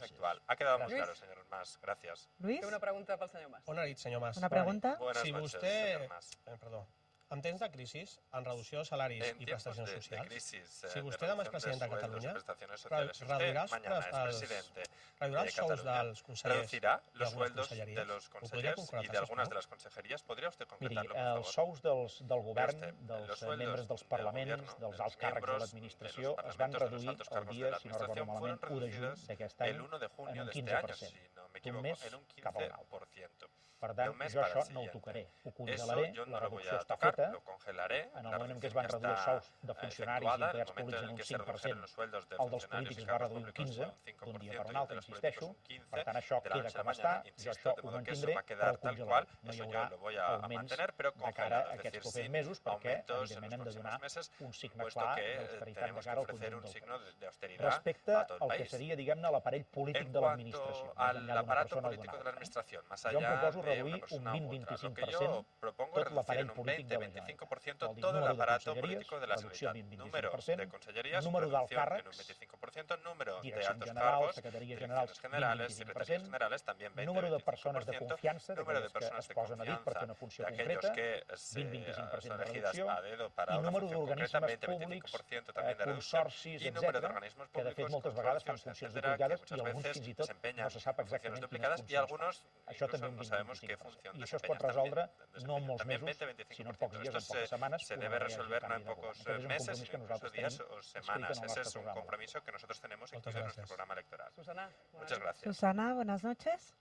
crisis actual. Ha quedado muy Luis. claro, señor Mas. Gracias. Luis, Té una pregunta pel senyor Mas. Bona nit, senyor Mas. una pregunta. Buenas Si noches, vostè... señor Mas. Perdó. En temps de crisi, en reducció de salaris En i tiempos prestacions de socials, crisis, si de vostè demà és reducción de president de sueldos y Catalunya, prestaciones sociales, si usted reduirà mañana es presidente els sous Cataluña, dels consellers reducirá i los algunes sueldos conselleries? de los Ho podria consejeros y concretar, de algunas sisplau? de las consejerías. ¿Podría usted Miri, concretarlo, por els favor? sous del govern, Los dels sueldos membres dels del parlaments, gobierno, dels de alts los càrrecs de miembros l'administració de los es van parlamentos, de los reduir altos el cargos de dia, la si no recordo administración, malament, fueron 1 de juny reducidos d'aquest any el 1 de en junio un de este año, 15%. si no me D'un equivoco, mes en un cap a un altre. 15%. Per De tant, un mes jo para el això no ho siguiente. tocaré. Ho Eso congelaré, yo no la lo voy reducció a està tocar, feta. lo congelaré. En el La moment en què es reducción van ya reduir els está sous de funcionaris i efectuada, en el empleats momento públics en en el un que se redujeron 5%, los sueldos de el dels funcionarios polítics y es va cargos reduir un públicos 15%, fue un d'un dia 5% per un y el de altre, los insisteixo. políticos un 15%. Per tant, això de la queda noche a la com està, mañana, jo insisto, això de ho modo que eso mantindré, va a però quedar tal congelat. cual, No hi eso haurà yo lo voy a augments mantener, pero de cara congelado, a es aquests decir, propers sin mesos, perquè, aumentos en evidentment, los hem de próximos donar meses, un signe puesto clar que d'austeritat de tenemos que cara al ofrecer conjunt un del signo país. de austeridad Respecte a todo el al que país. seria, diguem-ne, l'aparell polític En de l'administració, cuanto més al enllà d'una aparato persona o político d'una de la altra. administración, más Jo em allá proposo de reduir una un persona u otra, lo que 20-25% yo propongo tot es reducir l'aparell en un polític de la Generalitat. 20-25% Vol dir, todo el número de aparato conselleries, político de la reducció Generalitat. en un Número 25%, de consellerías, número d'alts reducción en un càrrecs, 25%, número de direccions altos generals, cargos, secretaries direcciones generals, generales, 20-25%, secretarías generales, también 20-25%, número de persones de confiança, número de d'aquelles que persones es de posen a dit per fer confianza, una funció de aquellos concreta, que se 20-25% son de elegidas reducció, a dedo para i una número función concreta, d'organismes públics, 20-25% también de reducción, consorcis, y número de etc., organismos que de fet públicos, moltes vegades fan consorcios, funcions etcétera, que duplicades i muchas alguns veces fins i tot desempeñan no se sap funciones exactament quines duplicadas y funcions algunos fan. Això també incluso un no sabemos qué 20-25%. función I això es desempeñan pot resoldre también, no en molts también mesos, 20-25%. sinó en pocs dies, en Esto poques setmanes. se una debe vegada hi hagi resolver no canvi en de pocos govern. Aquest és un meses, compromís que sino incluso nosaltres días tenim o escrit semanas. en el Ese nostre es un programa. compromiso que nosotros tenemos Muchas incluido en nuestro gracias. programa electoral. Susana, Muchas gracias. Susana, buenas noches.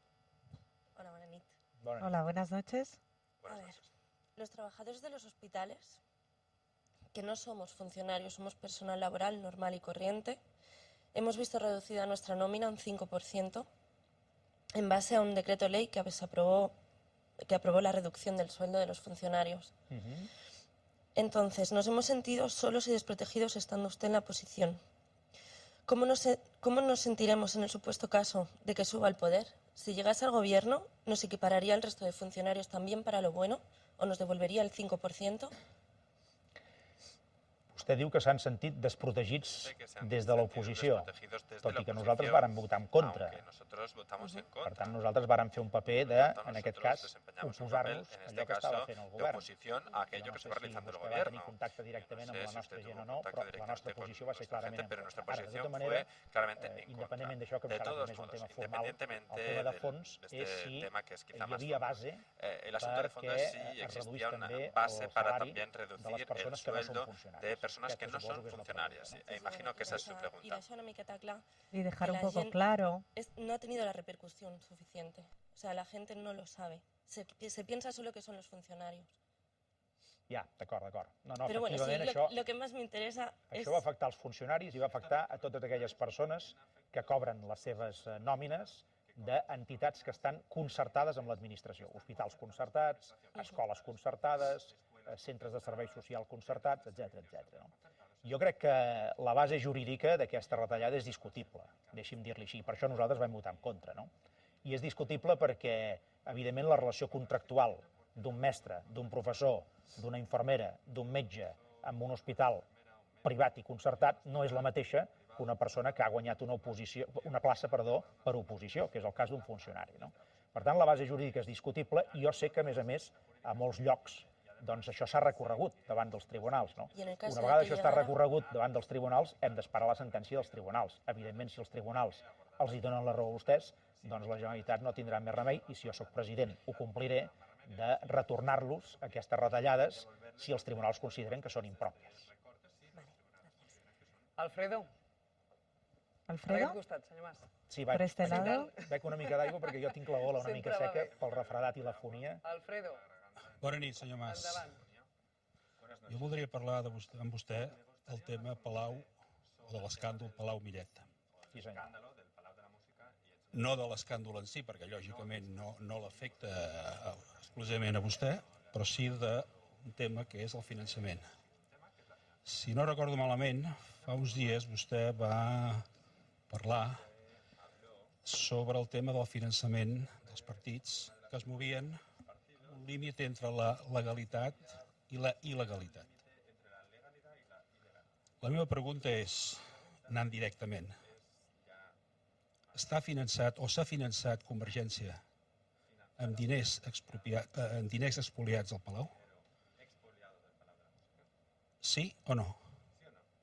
Hola, buenas noches. Bona nit. Hola, buenas noches. Buenas A ver. noches. Los trabajadores de los hospitales, que no somos funcionarios, somos personal laboral normal y corriente, hemos visto reducida nuestra nómina un 5% en base a un decreto ley que aprobó la reducción del sueldo de los funcionarios. Entonces, nos hemos sentido solos y desprotegidos estando usted en la posición. ¿Cómo nos sentiremos en el supuesto caso de que suba al poder? Si llegase al gobierno, ¿nos equipararía al resto de funcionarios también para lo bueno o nos devolvería el 5%? Vostè diu que s'han sentit desprotegits Sé que se han des de l'oposició, desprotegidos desde tot la i que oposición, nosaltres vàrem votar en contra. aunque nosotros votamos en Per contra. tant, nosaltres vàrem fer un paper de, Por tanto, en aquest nosotros cas, desempeñamos un papel, oposar-nos en a este allò que estava caso, fent el de govern. oposición a aquello Jo que se no va sé si realizando el vostè va gobierno. tenir contacte directament No amb sé la si nostra usted gent tuvo o no, contacto però la directamente nostra con posició va ser nuestra clarament gente, en pero nuestra contra. Ara, de posición tota fue manera, claramente en contra. independentment d'això, que em De sembla que todos més un modos, tema formal, independientemente el tema de del- fons de és este si tema que es quizá hi más havia formal. base El asunto de fondo perquè es si es reduís existía una també base el para salari también de reducir les el persones que no són sueldo funcionaris. de personas que Aquesta no suposo son que és la funcionarias. pregunta. Imagino que esa es su Y pregunta. la una mica está clara. Y dejar un La poco gent claro. no ha tenido la repercusión suficiente. O sea, la gente no lo sabe. Se piensa solo que son los funcionarios. Ja, d'acord. No, Pero bueno, sí, efectivament, això, lo que más me interesa es... això va afectar els funcionaris i va afectar a totes aquelles persones que cobren les seves nòmines d'entitats que estan concertades amb l'administració. Hospitals concertats, escoles concertades, centres de serveis socials concertats, etc. No? Jo crec que la base jurídica d'aquesta retallada és discutible, deixi'm dir-li així, per això nosaltres vam votar en contra. No? I és discutible perquè, evidentment, la relació contractual d'un mestre, d'un professor, d'una infermera, d'un metge, en un hospital privat i concertat, no és la mateixa que una persona que ha guanyat una plaça per oposició, que és el cas d'un funcionari. No? Per tant, la base jurídica és discutible i jo sé que, a més, a molts llocs doncs això s'ha recorregut davant dels tribunals. No? Una vegada això està recorregut davant dels tribunals, hem d'esperar la sentència dels tribunals. Evidentment, si els tribunals els hi donen la raó a vostès, doncs la Generalitat no tindrà més remei, i si jo sóc president ho compliré, de retornar-los aquestes retallades si els tribunals consideren que són impròpies. Alfredo. Per Alfredo, aquest costat, senyor Mas. Sí, por este lado. Bec una mica d'aigua perquè jo tinc la gola una mica Sempre va seca bé. pel refredat i la fonia. Alfredo, Bona nit, senyor Mas. endavant. Jo voldria parlar amb vostè del tema Palau, o de l'escàndol Palau Millet. Sí, senyor. No de l'escàndol en si, perquè lògicament no l'afecta exclusivament a vostè, però sí d'un tema que és el finançament. Si no recordo malament, fa uns dies vostè va parlar sobre el tema del finançament dels partits que es movien un límit entre la legalitat i la il·legalitat. La meva pregunta és, anant directament, està finançat o s'ha finançat Convergència amb diners expoliats al Palau? Sí o no?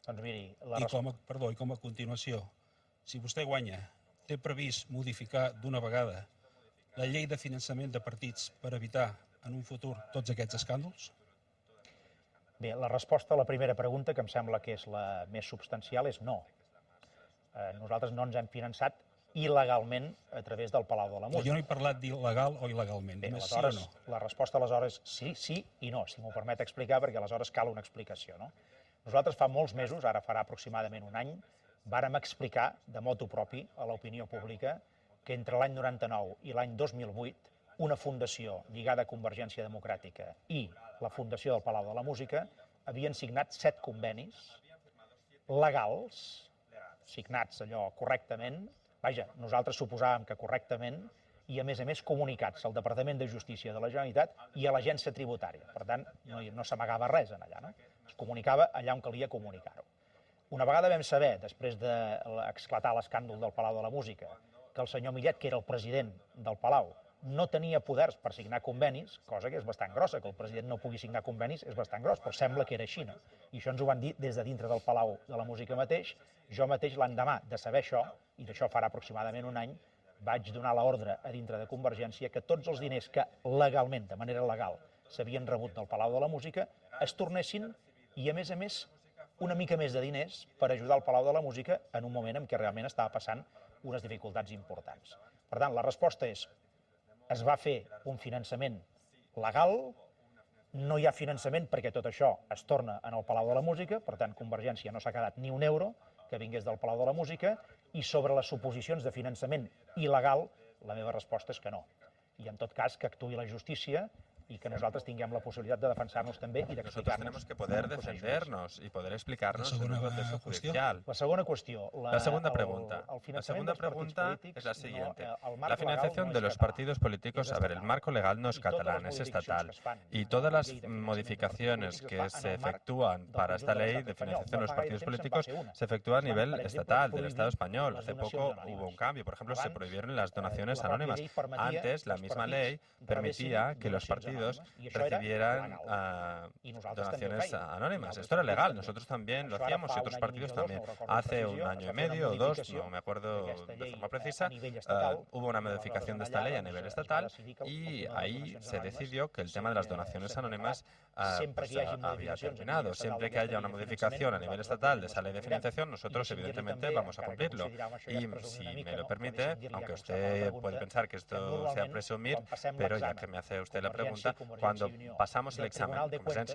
Doncs miri, I com a continuació, si vostè guanya, té previst modificar d'una vegada la llei de finançament de partits per evitar en un futur tots aquests escàndols? Bé, la resposta a la primera pregunta, que em sembla que és la més substancial, és no. Nosaltres no ens hem finançat il·legalment a través del Palau de la Música. Jo no he parlat d'il·legal o il·legalment, Bé, només sí o no. la resposta aleshores sí i no, si m'ho permet explicar, perquè aleshores cal una explicació. No? Nosaltres fa molts mesos, ara farà aproximadament un any, vàrem explicar de motu propi a l'opinió pública que entre l'any 99 i l'any 2008 una fundació lligada a Convergència Democràtica i la Fundació del Palau de la Música havien signat 7 convenis legals, signats allò correctament, vaja, nosaltres suposàvem que correctament, i a més comunicats al Departament de Justícia de la Generalitat i a l'Agència Tributària. Per tant, no s'amagava res en allà, no? Es comunicava allà on calia comunicar-ho. Una vegada vam saber, després d'esclatar l'escàndol del Palau de la Música, que el senyor Millet, que era el president del Palau, no tenia poders per signar convenis, cosa que és bastant grossa, que el president no pugui signar convenis és bastant gros, però sembla que era així, no? I això ens ho van dir des de dintre del Palau de la Música mateix. Jo mateix l'endemà de saber això, i d'això farà aproximadament un any, vaig donar l'ordre a dintre de Convergència que tots els diners que legalment, de manera legal, s'havien rebut del Palau de la Música, es tornessin i, a més, una mica més de diners per ajudar el Palau de la Música en un moment en què realment estava passant unes dificultats importants. Per tant, la resposta és: es va fer un finançament legal, no hi ha finançament perquè tot això es torna en el Palau de la Música, per tant, Convergència no s'ha quedat ni un euro que vingués del Palau de la Música, i sobre les suposicions de finançament il·legal, la meva resposta és que no. I en tot cas, que actuï la justícia y que nosotros tengamos la posibilidad de defensar-nos també i d'explicar-nos. Nosotros tenemos que poder defendernos y poder explicarnos en un proceso judicial. La segona qüestió. La segunda pregunta. La segunda pregunta es la siguiente. La financiación de los partidos políticos, a ver, el marco legal no es catalán, es estatal. Y todas las modificaciones que se efectúan para esta ley de financiación de los partidos políticos se efectúan a nivel estatal, del Estado español. Hace poco hubo un cambio. Por ejemplo, se prohibieron las donaciones anónimas. Antes, la misma ley permitía que los partidos recibieran donaciones anónimas. Esto era legal, nosotros también lo hacíamos y otros partidos también. Hace un año y medio o 2, no me acuerdo de forma precisa, hubo una modificación de esta ley a nivel estatal y ahí se decidió que el tema de las donaciones anónimas había terminado. Siempre que haya una modificación a nivel estatal de esa ley de financiación, nosotros evidentemente vamos a cumplirlo. Y si me lo permite, aunque usted puede pensar que esto sea presumir, pero ya que me hace usted la pregunta, cuando pasamos el examen,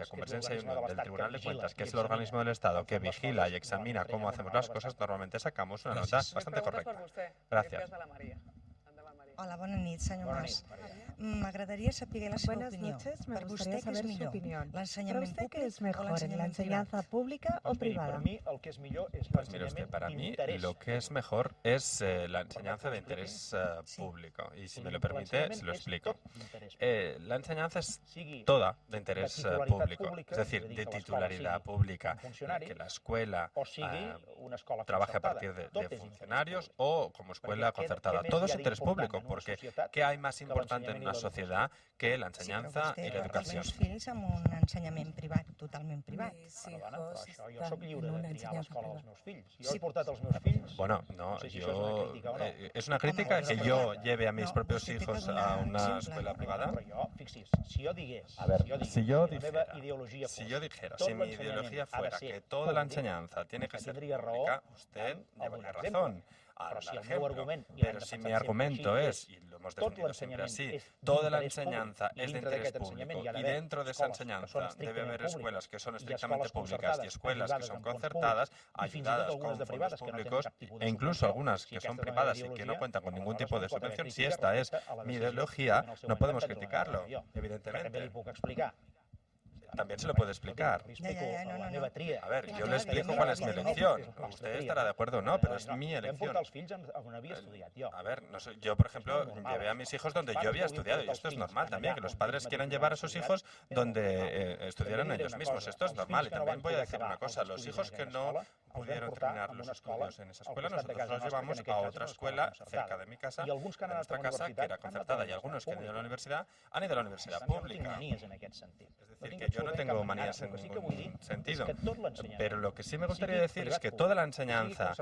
Convergencia y Unió del Tribunal de Cuentas, que es el organismo del Estado que vigila y examina cómo hacemos las cosas, normalmente sacamos una nota bastante correcta. Gracias. Hola, bona nit, senyor Mas. M'agradaria saber la seva opinió. Per vostè, què és millor? L'ensenyament públic o l'ensenyanza pública o privada? Per mi, el que és millor és Pues mire usted, para mí lo que es mejor es la enseñanza de interés público. Y si me lo permite, se lo explico. La enseñanza es toda de interés público, es decir, de titularidad pública, que la escuela trabaje a partir de funcionarios o como escuela concertada. Todo es interés público, porque ¿qué hay más importante en una sociedad que la enseñanza y la educación? Els fills amb un ensenyament privat, totalment privat. Jo soc lliure de triar l'escola dels meus fills. Jo he portat els meus fills. Bueno, no, yo es una crítica que yo lleve a mis propios hijos a una escuela privada. Si yo digués, si yo dijera, si mi ideología fuera que toda la enseñanza tiene que ser pública, usted llevaría razón. Pero si mi argumento es, y lo hemos defendido siempre así, toda la enseñanza es de interés público y dentro de esa enseñanza debe haber escuelas que son estrictamente públicas y escuelas que son concertadas, ayudadas con fondos públicos e incluso algunas que son privadas y que no cuentan con ningún tipo de subvención, si esta es mi ideología, no podemos criticarlo, evidentemente. También se lo puede explicar. A ver, yo le explico cuál es mi elección. Usted estará de acuerdo o no, pero es mi elección. A ver, no sé, yo, por ejemplo, llevé a mis hijos donde yo había estudiado, y esto es normal también, que los padres quieran llevar a sus hijos donde estudiaran ellos mismos. Esto es normal. Y también voy a decir una cosa, los hijos que no pudieron terminar los estudios en esa escuela, nosotros los llevamos a otra escuela cerca de mi casa, de nuestra casa, que era concertada, y algunos que han ido a la universidad pública. Es decir, que yo no tengo manías en ningún sentido, pero lo que sí me gustaría decir es que toda la enseñanza,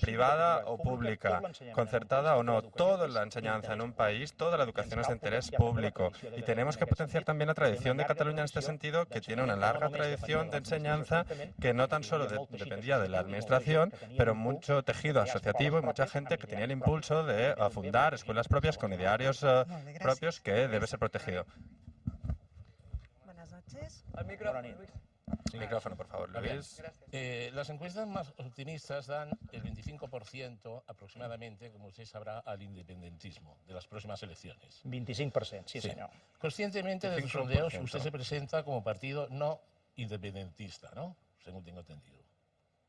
privada o pública, concertada o no, toda la enseñanza en un país, toda la educación es de interés público y tenemos que potenciar también la tradición de Cataluña en este sentido, que tiene una larga tradición de enseñanza que no tan solo dependía de la administración, pero mucho tejido asociativo y mucha gente que tenía el impulso de fundar escuelas propias con idearios propios que debe ser protegido. Buenas noches. Al micrófono, Luis. El micrófono, por favor, Luis. Las encuestas más optimistas dan el 25% aproximadamente, como usted sabrá, al independentismo de las próximas elecciones. 25%, sí, señor. Conscientemente de los sondeos, usted se presenta como partido no independentista, ¿no? Según tengo entendido.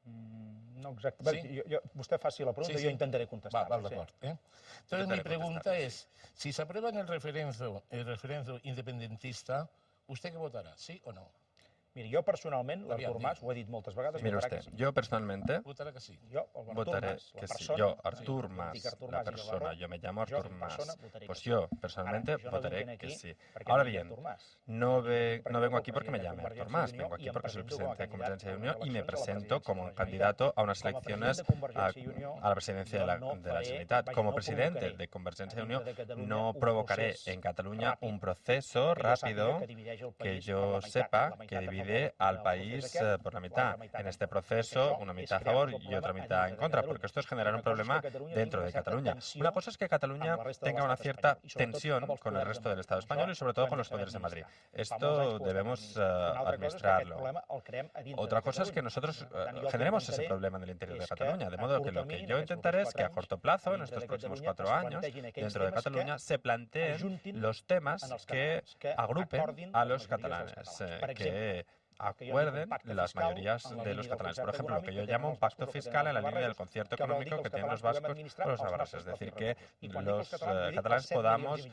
No, exacte. Sí? Vostè faci la pregunta, jo intentaré contestar. Va, d'acord. Entonces, mi pregunta es, si se aprueba en el referéndum independentista, ¿usted qué votará, sí o no? Mira, jo personalment, l'Artur Mas, ho he dit moltes vegades, mira usted, yo personalmente votaré que sí. Votaré que sí. Yo, Artur Mas, la persona, yo me llamo Artur Mas, pues yo personalmente votaré que sí. Ahora bien, no vengo aquí porque me llame Artur Mas, vengo aquí porque soy el presidente de Convergencia y Unió y me presento como candidato a unas elecciones a la presidencia de la Generalitat. Como presidente de Convergencia y Unió no provocaré en Cataluña un proceso rápido que yo sepa que divide al país por la mitad. En este proceso, una mitad a favor y otra mitad en contra, porque esto es generar un problema dentro de Cataluña. Una cosa es que Cataluña tenga una cierta tensión con el resto del Estado español y sobre todo con los poderes de Madrid. Esto debemos administrarlo. Otra cosa es que nosotros generemos ese problema en el interior de Cataluña, de modo que lo que yo intentaré es que a corto plazo, en estos próximos 4 años, dentro de Cataluña, se planteen los temas que agrupen a los catalanes, que acuerden las mayorías de los catalanes. Por ejemplo, lo que yo llamo un pacto fiscal en la línea del concierto económico que tienen los vascos con los navarros. Es decir, que los catalanes podamos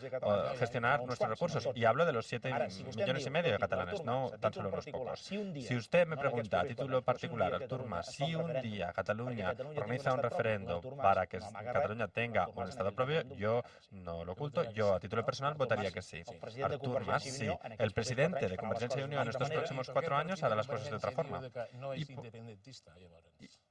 gestionar nuestros recursos. Y hablo de los 7,5 millones de catalanes, no tan solo unos pocos. Si usted me pregunta a título particular, Artur Mas, si un día Cataluña organiza un referendo para que Cataluña tenga un Estado propio, yo no lo oculto, yo a título personal votaría que sí. Artur Mas, sí. El presidente de Convergencia y Unió en estos próximos 4 años hará las cosas de otra forma.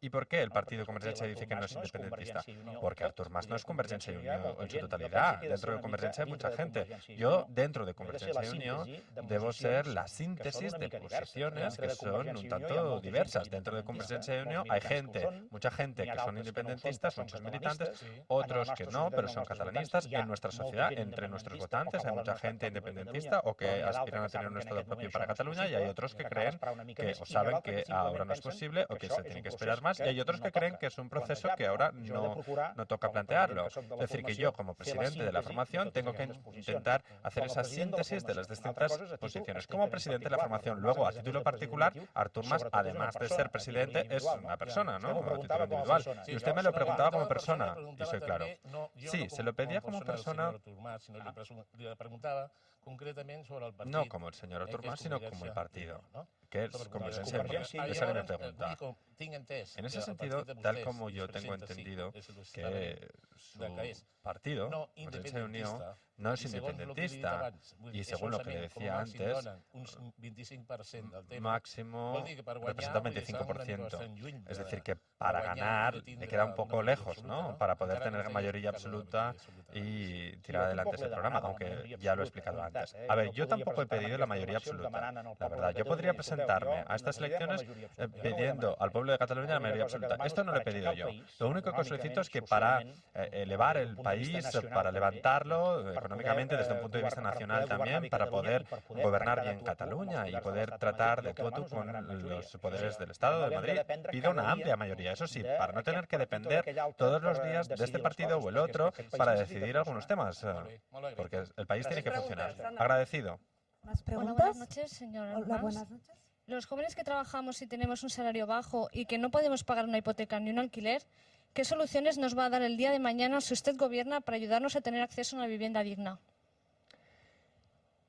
¿Y por qué el partido de Convergencia dice que no es independentista? Porque Artur Mas no es Convergencia y Unió en su totalidad. Dentro de Convergencia hay mucha gente. Yo, dentro de Convergencia y Unió, debo ser la síntesis de posiciones que son un tanto diversas. Dentro de Convergencia y Unió hay gente, mucha gente que son independentistas, muchos militantes, otros que no, pero son catalanistas. En nuestra sociedad, entre nuestros votantes, hay mucha gente independentista o que aspiran a tener un Estado propio para Cataluña y hay otros que creen que o saben que ahora no es posible o que se tiene que esperar más y hay otros que creen que es un proceso que ahora no toca plantearlo. Es decir, que yo como presidente de la formación tengo que intentar hacer esa síntesis de las distintas posiciones. Como presidente de la formación, luego a título particular, Artur Mas, además de ser presidente, es una persona, ¿no? A título individual. Y usted me lo preguntaba como persona, y soy claro. Sí, se lo pedía como persona. No como el señor Artur Mas, sino como el partido, que es Convergencia y Unió. Esa era mi pregunta. En ese sentido, tal como yo tengo entendido que su partido, Convergencia y Unió, no es independentista y según lo que le decía antes, máximo representa un 25%. Es decir, que para ganar le queda un poco lejos, ¿no? Para poder tener mayoría absoluta y tirar adelante ese programa, aunque ya lo he explicado antes. A ver, yo tampoco he pedido la mayoría absoluta. La verdad, yo podría presentarme a estas elecciones pidiendo al pueblo de Cataluña la mayoría absoluta. Esto no lo he pedido yo. Lo único que solicito es que para elevar el país, para levantarlo económicamente desde un punto de vista nacional también, para poder gobernar bien Cataluña y poder tratar de tú a tú con los poderes del Estado de Madrid, pido una amplia mayoría. Eso sí, para no tener que depender todos los días de este partido o el otro para decidir algunos temas, porque el país tiene que funcionar. Agradecido. ¿Más preguntas? Hola, buenas noches, señor. Hola, buenas noches. Los jóvenes que trabajamos y tenemos un salario bajo y que no podemos pagar una hipoteca ni un alquiler, ¿qué soluciones nos va a dar el día de mañana si usted gobierna para ayudarnos a tener acceso a una vivienda digna?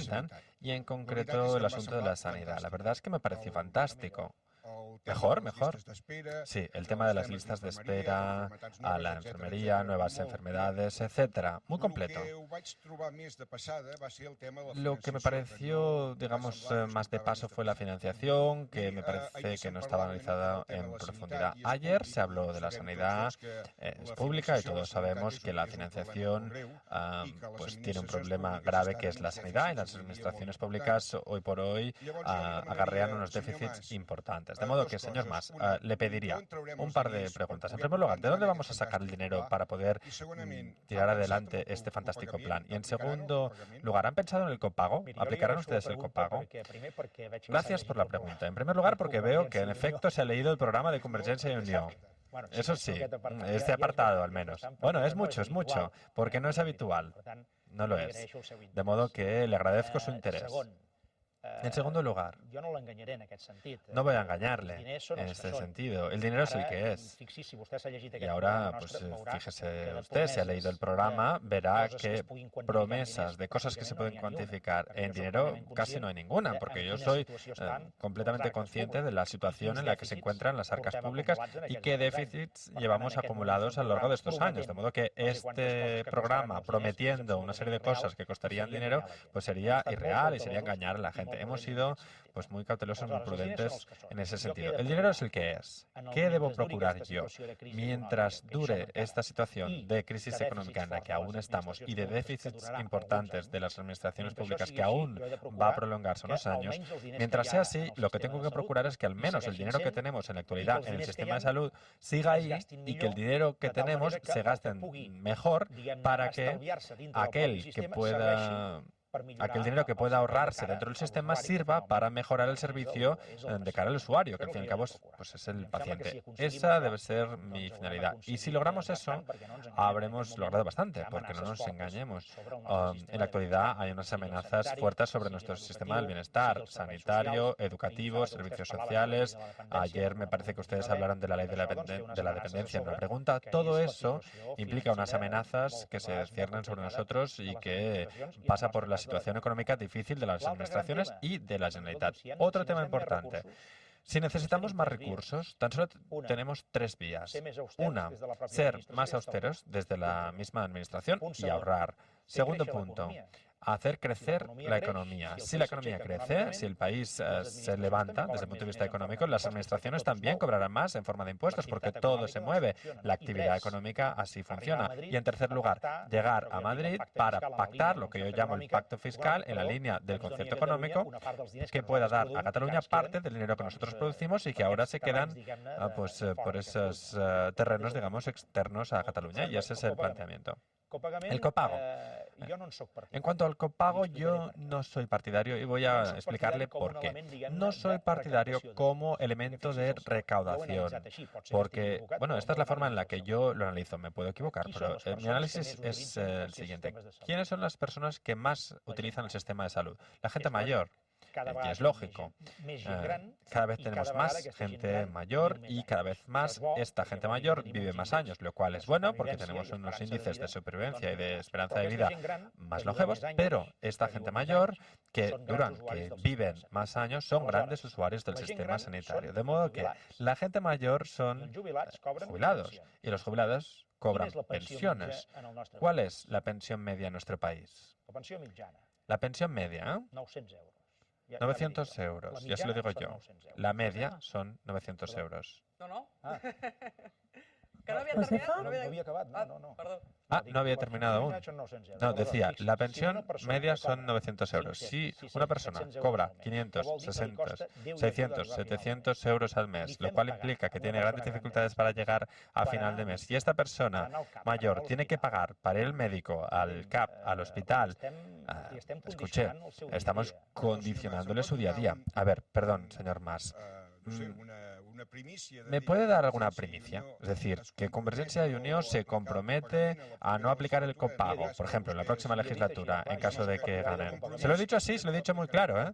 encantan, y en concreto el asunto de la sanidad. La verdad es que me pareció fantástico. Mejor. Sí, el tema de las listas de espera, a la enfermería, nuevas enfermedades, etcétera. Muy completo. Lo que me pareció, digamos, más de paso fue la financiación, que me parece que no estaba analizada en profundidad. Ayer se habló de la sanidad, es pública y todos sabemos que la financiación pues tiene un problema grave que es la sanidad, y las administraciones públicas hoy por hoy acarrean unos déficits importantes. De modo que, señor Mas, le pediría un par de preguntas. En primer lugar, ¿de dónde vamos a sacar el dinero para poder tirar adelante este fantástico plan? Y en segundo lugar, ¿han pensado en el copago? ¿Aplicarán ustedes el copago? Gracias por la pregunta. En primer lugar, porque veo que en efecto se ha leído el programa de Convergencia y Unión. Eso sí, este apartado al menos. Bueno, es mucho, porque no es habitual. No lo es. De modo que le agradezco su interés. En segundo lugar, no voy a engañarle en este sentido. El dinero es el que es. Y ahora, pues fíjese usted, si ha leído el programa, verá que promesas de cosas que se pueden cuantificar en dinero casi no hay ninguna, porque yo soy completamente consciente de la situación en la que se encuentran las arcas públicas y qué déficits llevamos acumulados a lo largo de estos años. De modo que este programa, prometiendo una serie de cosas que costarían dinero, pues sería irreal y sería engañar a la gente. Hemos sido pues muy cautelosos, muy prudentes en ese sentido. El dinero es el que es. ¿Qué debo procurar yo? Mientras dure esta situación de crisis económica en la que aún estamos y de déficits importantes de las administraciones públicas que aún va a prolongarse unos años, mientras sea así, lo que tengo que procurar es que al menos el dinero que tenemos en la actualidad en el sistema de salud siga ahí y que el dinero que tenemos se gaste mejor para que aquel dinero que pueda ahorrarse dentro del sistema sirva para mejorar el servicio de cara al usuario, que al fin y al cabo pues es el paciente. Esa debe ser mi finalidad. Y si logramos eso, habremos logrado bastante, porque no nos engañemos. En la actualidad hay unas amenazas fuertes sobre nuestro sistema del bienestar, sanitario, educativo, servicios sociales. Ayer me parece que ustedes hablaron de la ley de la dependencia en una pregunta. Todo eso implica unas amenazas que se ciernen sobre nosotros y que pasa por la situación económica difícil de las administraciones y de la Generalitat. Otro tema importante. Si necesitamos más recursos, tan solo tenemos tres vías. Una, ser más austeros desde la misma administración y ahorrar. Segundo punto, hacer crecer la economía. Si la economía crece, si el país se levanta desde el punto de vista económico, las administraciones también cobrarán más en forma de impuestos porque todo se mueve. La actividad económica así funciona. Y en tercer lugar, llegar a Madrid para pactar lo que yo llamo el pacto fiscal en la línea del concierto económico que pueda dar a Cataluña parte del dinero que nosotros producimos y que ahora se quedan pues por esos terrenos, digamos, externos a Cataluña. Y ese es el planteamiento. El copago. En cuanto al copago, yo no soy partidario y voy a explicarle por qué. No soy partidario como elemento de recaudación, porque, bueno, esta es la forma en la que yo lo analizo. Me puedo equivocar, pero mi análisis es el siguiente. ¿Quiénes son las personas que más utilizan el sistema de salud? La gente mayor. Y es lógico. Cada vez tenemos más gente mayor y cada vez más esta gente mayor vive más años, lo cual es bueno porque tenemos unos índices de supervivencia y de esperanza de vida más longevos, pero esta gente mayor que viven más años son grandes usuarios del sistema sanitario. De modo que la gente mayor son jubilados y los jubilados cobran pensiones. ¿Cuál es la pensión media en nuestro país? La pensión media, 900 euros, ya se lo digo yo. La media son 900 euros. No. Que no havia terminat? No havia acabat, no. Perdó. No había terminado aún. No, decía, la pensión media son 900 euros. Si una persona cobra 500, 600, 600, 700 euros al mes, lo cual implica que tiene grandes dificultades para llegar a final de mes, y esta persona mayor tiene que pagar para ir al médico, al CAP, al hospital, estamos condicionándole su día a día. A ver, perdón, señor Mas. ¿Me puede dar alguna primicia? Es decir, que Convergencia y Unió se compromete a no aplicar el copago, por ejemplo, en la próxima legislatura, en caso de que ganen. Se lo he dicho así, se lo he dicho muy claro, ¿eh?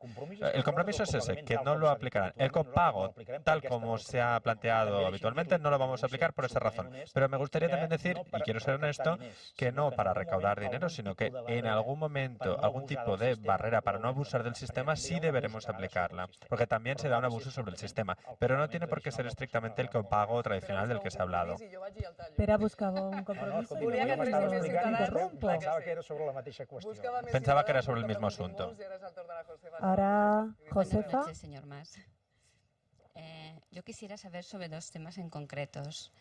El compromiso es ese, que no lo aplicarán. El copago, tal como se ha planteado habitualmente, no lo vamos a aplicar por esa razón. Pero me gustaría también decir, y quiero ser honesto, que no para recaudar dinero, sino que en algún momento, algún tipo de barrera para no abusar del sistema, sí deberemos aplicarla, porque también se da un abuso sobre el sistema, pero no tiene por qué ser estrictamente el copago tradicional del que se ha hablado. Pere buscava un compromiso y interrumpo. Pensaba que era sobre el mismo asunto. Ahora, Josefa. Buenas noches, señor Mas. Yo quisiera saber sobre dos temas en concretos.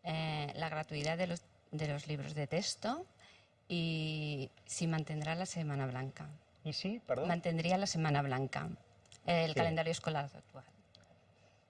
La gratuidad de los libros de texto y si mantendrá la Semana Blanca. ¿Y sí? Perdón. Mantendría la Semana Blanca, el calendario escolar actual.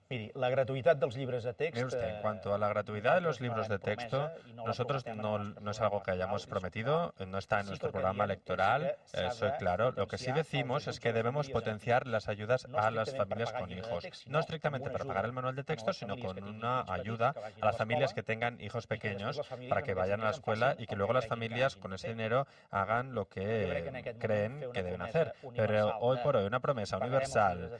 Miri, la gratuïtat dels llibres de text... Mire usted, en cuanto a la gratuidad de los libros de texto, nosotros no es algo que hayamos prometido, no está en nuestro programa electoral, soy claro. Lo que sí decimos es que debemos potenciar las ayudas a las familias con hijos, no estrictamente para pagar el manual de texto, sino con una ayuda a las familias que tengan hijos pequeños para que vayan a la escuela y que luego las familias con ese dinero hagan lo que creen que deben hacer. Pero hoy por hoy una promesa universal,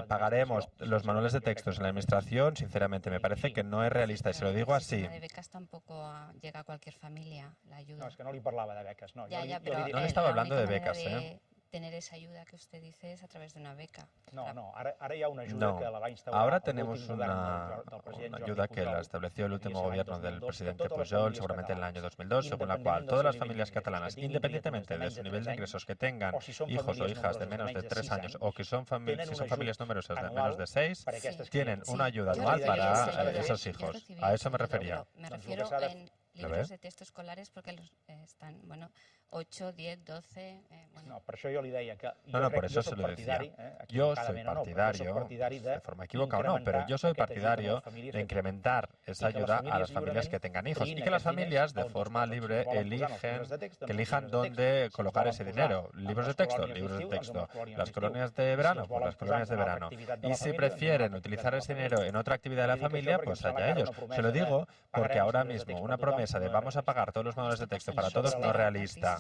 pagaremos los manuales de texto en la administración, sinceramente, me parece que no es realista, y se lo digo así. El sistema de becas tampoco llega a cualquier familia, la ayuda. No, es que no li parlava de beques, no. Ya, pero no le estaba hablando de becas, tener esa ayuda que usted dice es a través de una beca. No, ara hi ha una ajuda que la va instaurar ahora tenemos una ayuda que la estableció el último gobierno del presidente Pujol, seguramente en el año 2002, según la cual todas las familias catalanas, independientemente de su nivel de ingresos, que tengan hijos o hijas de menos de 3 años o que si son familias numerosas de menos de 6, tienen una ayuda anual para esos hijos. A eso me refería. Me refiero en libros de texto escolares porque están, 8, 10, 12... No, per això jo li deia que... No, por eso se lo decía. Yo soy partidario, de forma equivocada o no, pero yo soy partidario de incrementar esa ayuda a las familias que tengan hijos y que las familias de forma libre elijan dónde colocar ese dinero. Libros de texto, las colonias de verano, pues las colonias de verano. Y si prefieren utilizar ese dinero en otra actividad de la familia, pues allá ellos. Se lo digo porque ahora mismo una promesa de vamos a pagar todos los manuales de texto para todos no es realista.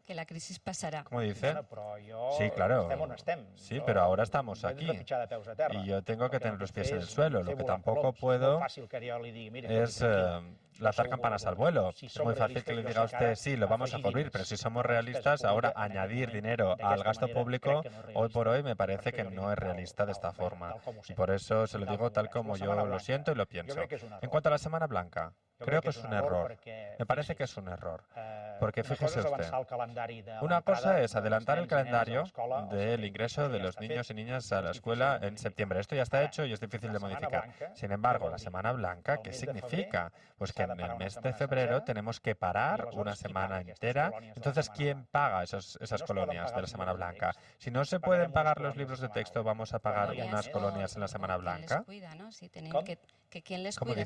Que la crisis pasará. ¿Cómo dice? Sí, claro. Sí, pero ahora estamos aquí. Y yo tengo que tener los pies en el suelo. Lo que tampoco puedo es lanzar campanas al vuelo. Es muy fácil que le diga a usted, sí, lo vamos a cubrir, pero si somos realistas, ahora añadir dinero al gasto público, hoy por hoy me parece que no es realista de esta forma. Y por eso se lo digo tal como yo lo siento y lo pienso. En cuanto a la Semana Blanca, creo que es un error. Me parece que es un error. Porque fíjese usted, una cosa es adelantar el calendario del ingreso de los niños y niñas a la escuela en septiembre. Esto ya está hecho y es difícil de modificar. Sin embargo, la Semana Blanca, ¿qué significa? Pues que en el mes de febrero tenemos que parar una semana entera. Entonces, ¿quién paga esas colonias de la Semana Blanca? Si no se pueden pagar los libros de texto, ¿vamos a pagar unas colonias en la Semana Blanca? ¿Quién les cuida?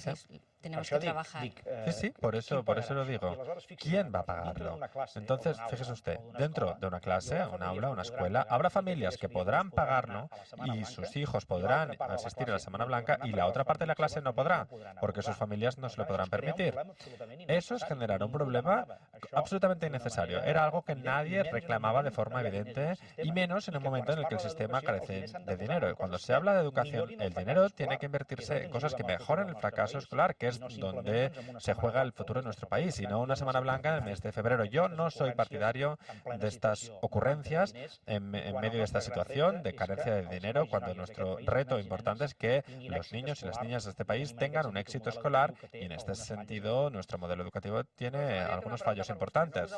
Tenemos que trabajar. Sí, por eso lo digo. ¿Quién va a pagarlo? Entonces, fíjese usted, dentro de una clase, un aula, una escuela, habrá familias que podrán pagarlo y sus hijos podrán asistir a la Semana Blanca y la otra parte de la clase no podrá, porque sus familias no se lo podrán permitir. Eso es generar un problema absolutamente innecesario. Era algo que nadie reclamaba de forma evidente y menos en un momento en el que el sistema carece de dinero. Cuando se habla de educación, el dinero tiene que invertirse en cosas que mejoran el fracaso escolar, que es donde se juega el futuro de nuestro país, y no una Semana Blanca en el mes de febrero. Yo no soy partidario de estas ocurrencias en medio de esta situación de carencia de dinero, cuando nuestro reto importante es que los niños y las niñas de este país tengan un éxito escolar, y en este sentido nuestro modelo educativo tiene algunos fallos importantes.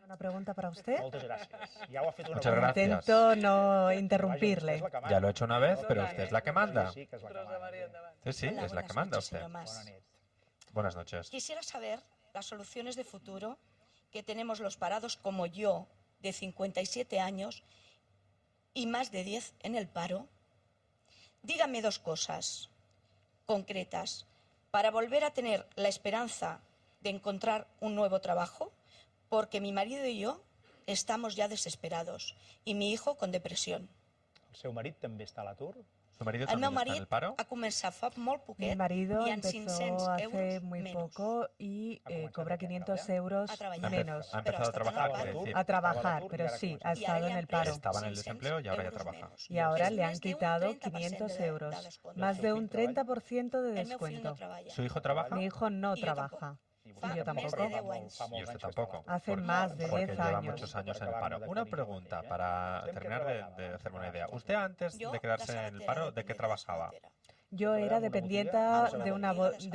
Una pregunta para usted. Muchas gracias. Intento no interrumpirle. Ya lo he hecho una vez, pero usted es la que manda. Sí, es la que manda usted. Buenas noches. Quisiera saber las soluciones de futuro que tenemos los parados como yo, de 57 años y más de 10 en el paro. Dígame dos cosas concretas para volver a tener la esperanza de encontrar un nuevo trabajo, porque mi marido y yo estamos ya desesperados y mi hijo con depresión. ¿El seu marit també està a l'atur? ¿Tu marido El meu también está en marit el paro? ha començat fa molt Mi poquet marido i en 500 empezó hace euros muy menos. poco y cobra 500 euros A treballar. menos. Ha empezado a trabajar, quiere decir. A trabajar, pero sí, ha estado en el paro. Estaba en el desempleo y ahora ya trabaja. Y ahora le han quitado 500 euros, más de un 30% de El meu fill no descuento. treballa. ¿Su hijo trabaja? Mi hijo no Y yo trabaja. Fa Y yo més de tampoco. 10 anys. Y usted tampoco. Hace más de Porque 10 lleva años. muchos años en el paro. Una pregunta para terminar de hacerme una idea. ¿Usted antes de quedarse en el paro, de qué trabajaba? Yo era dependiente de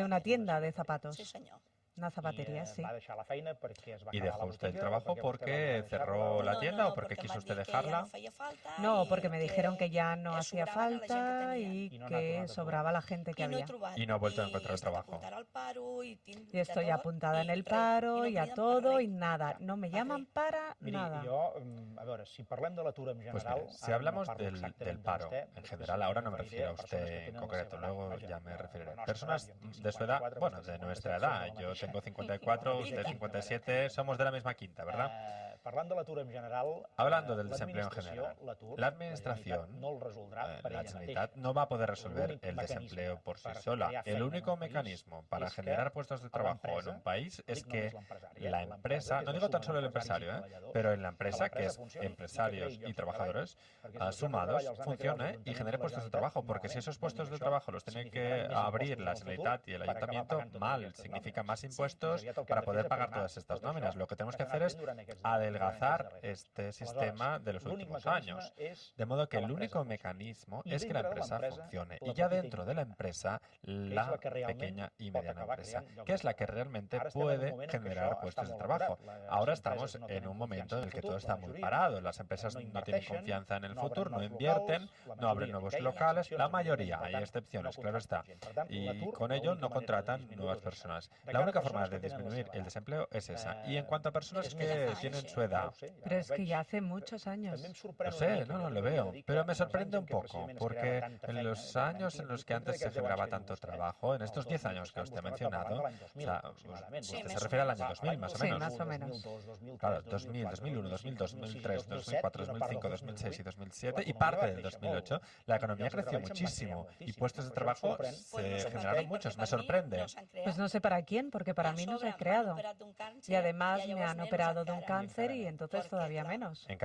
una tienda de zapatos. Sí, senyor. Una zapatería, sí. ¿Y dejó usted el trabajo porque cerró la tienda o porque quiso usted dejarla? No, porque me dijeron que ya no hacía falta y que sobraba la gente que había. Y no ha vuelto a encontrar trabajo. Y estoy apuntada en el paro y a todo y nada. No me llaman para nada. Pues mire, si hablamos del paro en general, ahora no me refiero a usted en concreto, luego ya me referiré. Personas de su edad, bueno, de nuestra edad, yo tengo 54, usted 57, somos de la misma quinta, ¿verdad? Hablando del desempleo en general, la administración, la Generalitat, no va a poder resolver el desempleo por sí sola. El único mecanismo para generar puestos de trabajo en un país es que la empresa, no digo tan solo el empresario, pero en la empresa, que es empresarios y trabajadores sumados, funcione y genere puestos de trabajo, porque si esos puestos de trabajo los tiene que abrir la Generalitat y el Ayuntamiento, mal, significa más impuestos para poder pagar todas estas nóminas. Lo que tenemos que hacer es adelgazar este sistema de los últimos años, de modo que el único mecanismo es que la empresa funcione y ya dentro de la empresa la pequeña y mediana empresa, que es la que realmente puede generar puestos de trabajo. Ahora estamos en un momento en el que todo está muy parado, las empresas no tienen confianza en el futuro, no invierten, no abren nuevos locales, la mayoría, hay excepciones, claro está, y con ello no contratan nuevas personas. La única forma de disminuir el desempleo es esa. Y en cuanto a personas que tienen su edad, Pero es que ya hace muchos años. lo sé, no lo veo, pero me sorprende un poco, porque en los años en los que antes se generaba tanto trabajo, en estos 10 años que usted ha mencionado, o sea, usted se refiere al año 2000, más o menos. Sí, más o menos. Claro, 2000, 2001, 2002, 2003, 2004, 2005, 2006 y 2007 y parte del 2008, la economía creció muchísimo y puestos de trabajo se generaron muchos. Me sorprende. Pues no sé para quién, porque para mí no se ha creado. Y además me han operado de un cáncer y entonces todavía menos. Sí,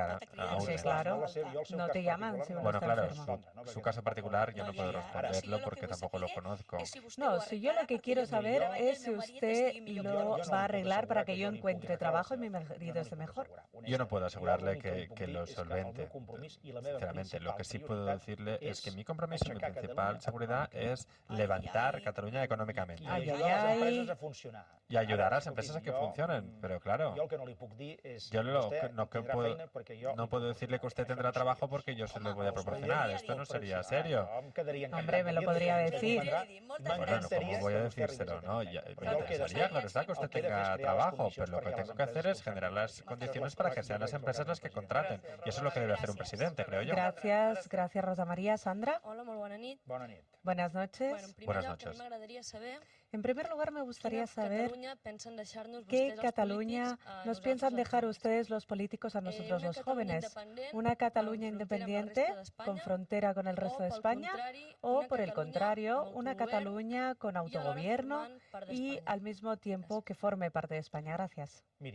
claro, no te llaman si uno Bueno, está claro, enfermo. su caso particular yo no puedo responderlo porque tampoco lo conozco. No, si yo lo que quiero saber es si usted lo va a arreglar para que yo encuentre trabajo y mi marido esté mejor. Yo no puedo asegurarle que lo solvente, sinceramente. Lo que sí puedo decirle es que mi compromiso y mi principal seguridad es levantar Cataluña económicamente y ayudar a las empresas a que funcionen. Pero claro, yo no puedo decirle que usted tendrá trabajo porque yo se lo voy a proporcionar. Esto no sería serio. Hombre, me lo podría decir. Bueno, ¿cómo voy a decírselo? No, me interesaría, claro está, que usted tenga trabajo, pero lo que tengo que hacer es generar las condiciones para que sean las empresas las que contraten. Y eso es lo que debe hacer un presidente, creo yo. Gracias, Rosa María. Sandra. Hola, molt bona nit. Buenas noches. Buenas noches. M'agradaria saber En primer lugar, me gustaría saber Catalunya pensen deixar-nos qué vostès, els Cataluña polítics, a nos piensan nosaltres, dejar els ustedes los políticos a nosotros una los Catalunya jóvenes. independent, Una Cataluña amb independiente frontera amb la resta con d'Espanya, frontera con el resto de pel España contrari, o una por el Catalunya contrario, amb una autogovern Cataluña con i alhora autogobierno formant part y d'Espanya. al mismo tiempo que forme parte de España. Gracias. Pues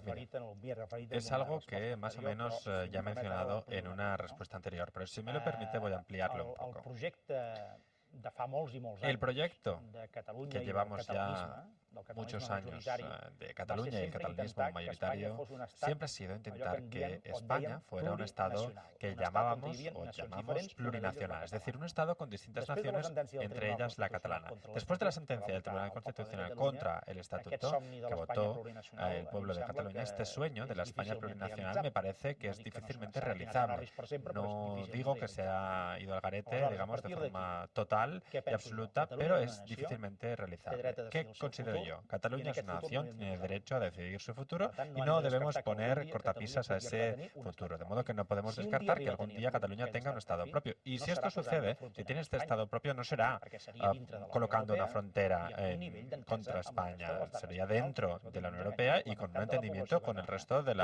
mire, es algo que más o menos ya he mencionado en una respuesta anterior, pero si me lo permite voy a ampliarlo un poco. El proyecto que llevamos ya muchos años de Cataluña y el catalanismo mayoritario siempre ha sido intentar que España fuera un Estado que llamábamos o llamamos plurinacional, es decir, un Estado con distintas naciones, entre ellas la catalana. Después de la sentencia del Tribunal Constitucional contra el Estatuto que votó el pueblo de Cataluña, este sueño de la España plurinacional me parece que es difícilmente realizable. No digo que se ha ido al garete, digamos, de forma total y absoluta, pero es difícilmente realizable. ¿Qué considero yo? ello. Cataluña es una nación, tiene derecho a decidir su futuro y no debemos poner cortapisas a ese futuro. De modo que no podemos descartar que algún día Cataluña tenga un Estado propio. Y si esto sucede, si tiene este Estado propio, no será colocando una frontera contra España, sería dentro de la Unión Europea y con un entendimiento con el resto del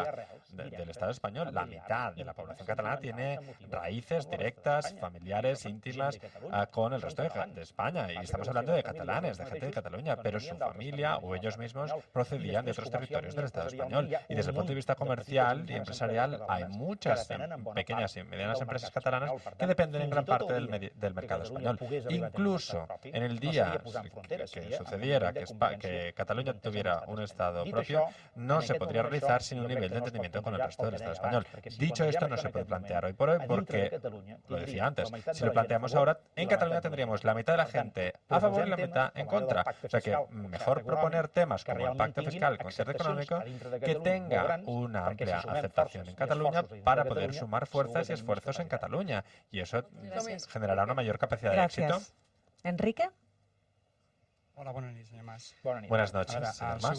Estado español. La mitad de la población catalana tiene raíces directas, familiares, íntimas con el resto de España. Y estamos hablando de catalanes, de gente de Cataluña, pero su familia o ellos mismos procedían de otros territorios del Estado español. Y desde el punto de vista comercial y empresarial hay muchas pequeñas y medianas empresas catalanas que dependen en gran parte del mercado español. Incluso en el día que sucediera que Cataluña tuviera un Estado propio, no se podría realizar sin un nivel de entendimiento con el resto del Estado español. Dicho esto, no se puede plantear hoy por hoy porque, lo decía antes, si lo planteamos ahora, en Cataluña tendríamos la mitad de la gente a favor y la mitad en contra. O sea que mejor proponer temas como el pacto fiscal, el concierto económico, que tenga una amplia aceptación en Cataluña para poder sumar fuerzas y esfuerzos en Cataluña. Y eso generará una mayor capacidad de éxito. Enrique? Hola, buenas noches, señor Mas. Buenas noches, señor Mas.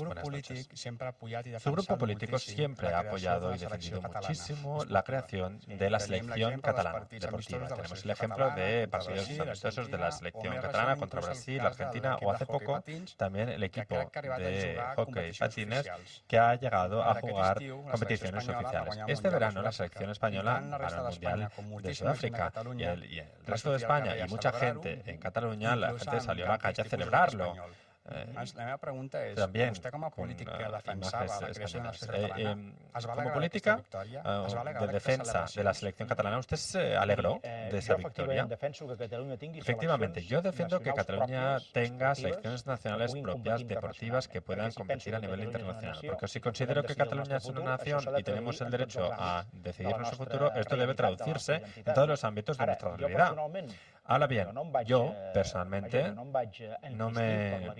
Su grupo político siempre ha apoyado y defendido muchísimo la creación de la selección catalana deportiva. Tenemos el ejemplo de partidos amistosos de la selección catalana contra Brasil, Argentina o hace poco también el equipo de hockey y patines que ha llegado a jugar competiciones oficiales. Este verano la selección española ganó el Mundial de Sudáfrica y el resto de España y mucha gente en Cataluña, la gente salió a la calle a celebrarlo. La meva pregunta és, también vostè com a polític que defensava la creació de la selecció catalana, es va como alegrar política es va alegrar de defensa de la selección catalana, ¿usted se alegró de esa victoria? Efectivamente, yo defiendo que Cataluña tenga selecciones nacionales propias deportivas que puedan competir a nivel internacional, porque si considero que Cataluña es una nación y tenemos el derecho a decidir nuestro futuro, esto debe traducirse en todos los ámbitos de nuestra realidad. Ahora bien, yo personalmente no me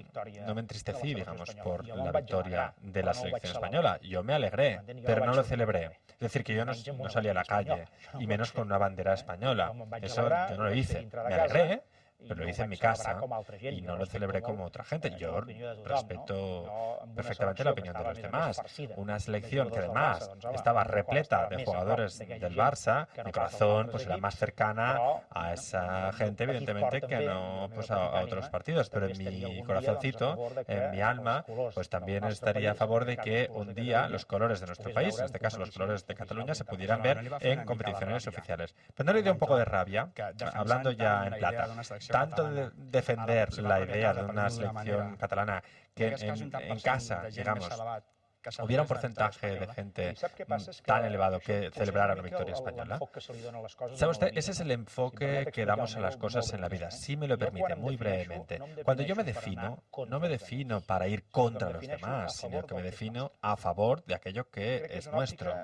entristecí, digamos, por la victoria de la selección española. Yo me alegré, pero no lo celebré. Es decir, que yo no salí a la calle, y menos con una bandera española. Eso yo no lo hice. Me alegré, pero lo hice en mi casa y no lo celebré como otra gente. Yo respeto perfectamente la opinión de los demás. Una selección que además estaba repleta de jugadores del Barça, mi corazón pues era más cercana a esa gente, evidentemente, que no pues a otros partidos. Pero en mi corazoncito, en mi alma, pues también estaría a favor de que un día los colores de nuestro país, en este caso los colores de Cataluña, se pudieran ver en competiciones oficiales. Pero no le dio un poco de rabia, hablando ya en plata, tanto de defender la idea de una selección catalana que en casa, digamos, hubiera un porcentaje de gente tan elevado que celebrara una victoria española. ¿Sabe usted? Ese es el enfoque que damos a las cosas en la vida, si me lo permite, muy brevemente. Cuando yo me defino, no me defino para ir contra los demás, sino que me defino a favor de aquello que es nuestro.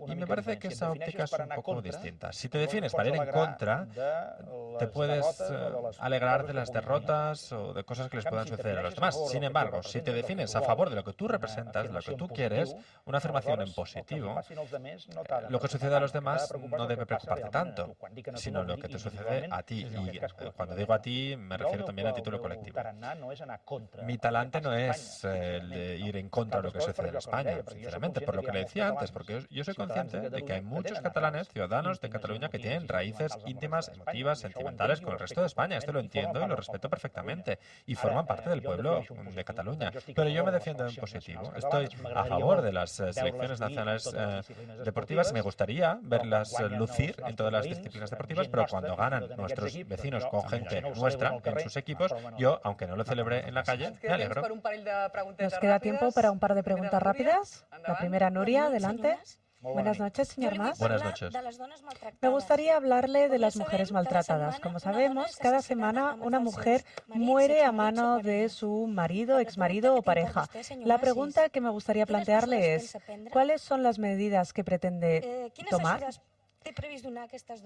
Y me parece que esa óptica es un poco distinta. Si te defines para ir en contra, te puedes alegrar de las derrotas o de cosas que les puedan suceder a los demás. Sin embargo, si te defines a favor de lo que tú representas, de lo que tú quieres, una afirmación en positivo, lo que sucede a los demás no debe preocuparte tanto, sino lo que te sucede a ti. Y cuando digo a ti, me refiero también a título colectivo. Mi talante no es el de ir en contra de lo que sucede en España, sinceramente, por lo que le decía antes, porque yo soy consciente de que hay muchos catalanes, ciudadanos de Cataluña, que tienen raíces íntimas, emotivas, sentimentales con el resto de España. Esto lo entiendo y lo respeto perfectamente. Y forman parte del pueblo de Cataluña. Pero yo me defiendo en positivo. Estoy a favor de las selecciones nacionales deportivas. Me gustaría verlas lucir en todas las disciplinas deportivas, pero cuando ganan nuestros vecinos con gente nuestra en sus equipos, yo, aunque no lo celebré en la calle, me alegro. Nos queda tiempo para un par de preguntas rápidas. La primera, Nuria, adelante. Buenas noches, señor Mas. Buenas noches. Me gustaría hablarle de las mujeres maltratadas. Como sabemos, cada semana una mujer muere a mano de su marido, exmarido o pareja. La pregunta que me gustaría plantearle es, ¿cuáles son las medidas que pretende tomar?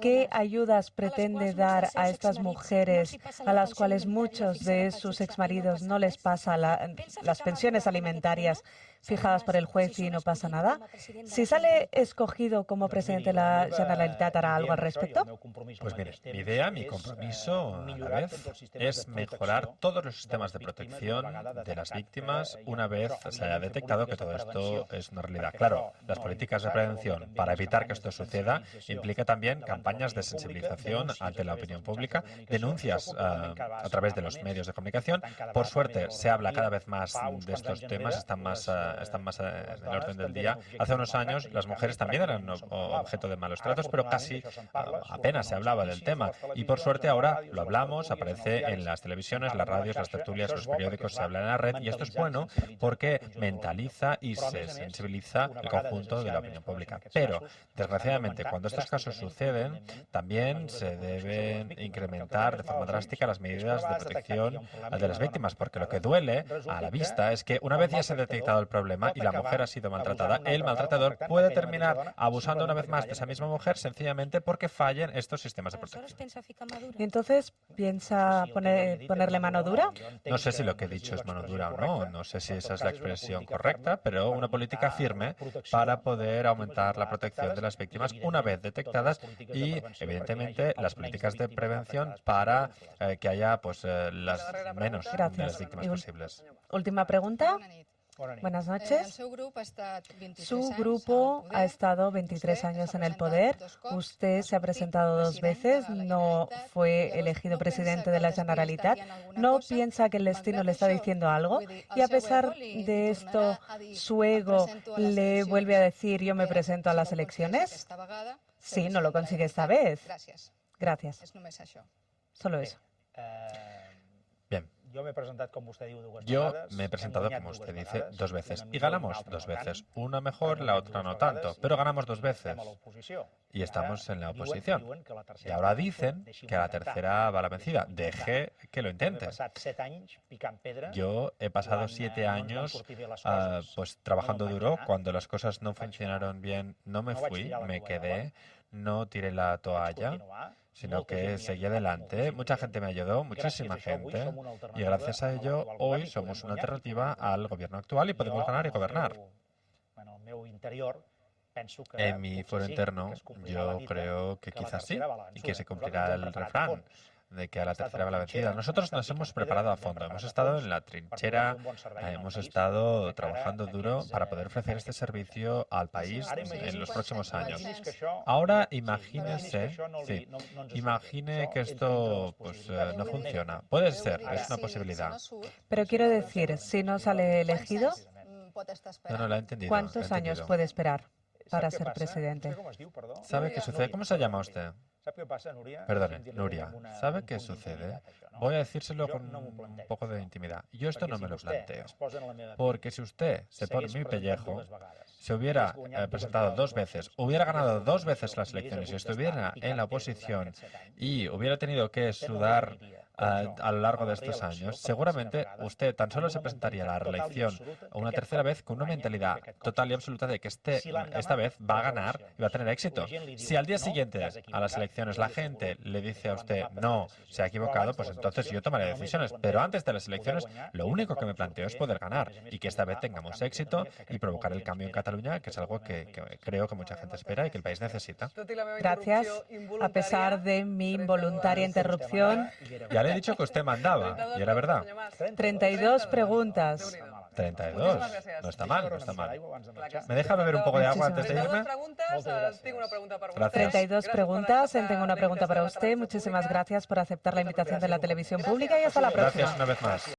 ¿Qué ayudas pretende dar a estas mujeres a las cuales muchos de sus exmaridos no les pasan las pensiones alimentarias? fijadas por el juez y no pasa nada. Si sale escogido como presidente de la Generalitat, ¿hará algo al respecto? Pues mire, mi idea, mi compromiso a la vez es mejorar todos los sistemas de protección de las víctimas una vez se haya detectado que todo esto es una realidad. Claro, las políticas de prevención para evitar que esto suceda implica también campañas de sensibilización ante la opinión pública, denuncias a través de los medios de comunicación. Por suerte, se habla cada vez más de estos temas, están más en el orden del día. Hace unos años las mujeres también eran objeto de malos tratos, pero casi apenas se hablaba del tema. Y por suerte ahora lo hablamos, aparece en las televisiones, las radios, las tertulias, los periódicos, se habla en la red, y esto es bueno porque mentaliza y se sensibiliza el conjunto de la opinión pública. Pero, desgraciadamente, cuando estos casos suceden, también se deben incrementar de forma drástica las medidas de protección de las víctimas, porque lo que duele a la vista es que una vez ya se ha detectado el problema y la mujer ha sido maltratada, el maltratador puede terminar abusando una vez más de esa misma mujer sencillamente porque fallen estos sistemas de protección. ¿Y entonces piensa ponerle mano dura? No sé si lo que he dicho es mano dura o no, no sé si esa es la expresión correcta, pero una política firme para poder aumentar la protección de las víctimas una vez detectadas y, evidentemente, las políticas de prevención para que haya las menos de las víctimas posibles. Última pregunta. Buenas noches. Su grupo ha estado 23 años en el poder. Usted se ha presentado 2 veces, no fue elegido presidente de la Generalitat. ¿No piensa que el destino le está diciendo algo? Y a pesar de esto, su ego le vuelve a decir: yo me presento a las elecciones. Sí, no lo consigue esta vez. Gracias. Solo eso. Bien. Yo me he presentado, como usted dice, 2 veces. Y ganamos 2 veces. Una mejor, la otra no tanto. Pero ganamos 2 veces. Y estamos en la oposición. Y ahora dicen que a la tercera va la vencida. Deje que lo intente. Yo he pasado 7 años trabajando duro. Cuando las cosas no funcionaron bien, no me fui, me quedé, no tiré la toalla, sino que seguí adelante. Mucha gente me ayudó, muchísima gente, y gracias a ello hoy somos una alternativa al gobierno actual y podemos ganar y gobernar. En mi fuero interno yo creo que quizás sí, y que se cumplirá el refrán de que a la tercera va la vencida. Nosotros nos hemos preparado a fondo, hemos estado en la trinchera, hemos estado trabajando duro para poder ofrecer este servicio al país en los próximos años. Ahora imagine que esto no funciona. Puede ser, es una posibilidad. Pero quiero decir, si no sale elegido, no la he entendido. ¿Cuántos años puede esperar para ser presidente? ¿Sabe qué sucede? ¿Cómo se llama usted? Perdone, Nuria. ¿Sabe qué sucede? Voy a decírselo con un poco de intimidad. Yo esto no me lo planteo. Porque si usted se pone mi pellejo, se hubiera presentado 2 veces, hubiera ganado 2 veces las elecciones y estuviera en la oposición y hubiera tenido que sudar a lo largo de estos años, seguramente usted tan solo se presentaría a la reelección una tercera vez con una mentalidad total y absoluta de que esta vez va a ganar y va a tener éxito. Si al día siguiente a las elecciones la gente le dice a usted no, se ha equivocado, pues entonces yo tomaré decisiones. Pero antes de las elecciones, lo único que me planteo es poder ganar y que esta vez tengamos éxito y provocar el cambio en Cataluña, que es algo que creo que mucha gente espera y que el país necesita. Gracias. A pesar de mi involuntaria interrupción. Ya le he dicho que usted mandaba, y era verdad. 32 preguntas. 32. No está mal, no está mal. ¿Me deja beber un poco de agua antes de irme? 32 preguntas. Tengo una pregunta para usted. Muchísimas gracias por aceptar la invitación de la televisión pública y hasta la próxima. Gracias una vez más.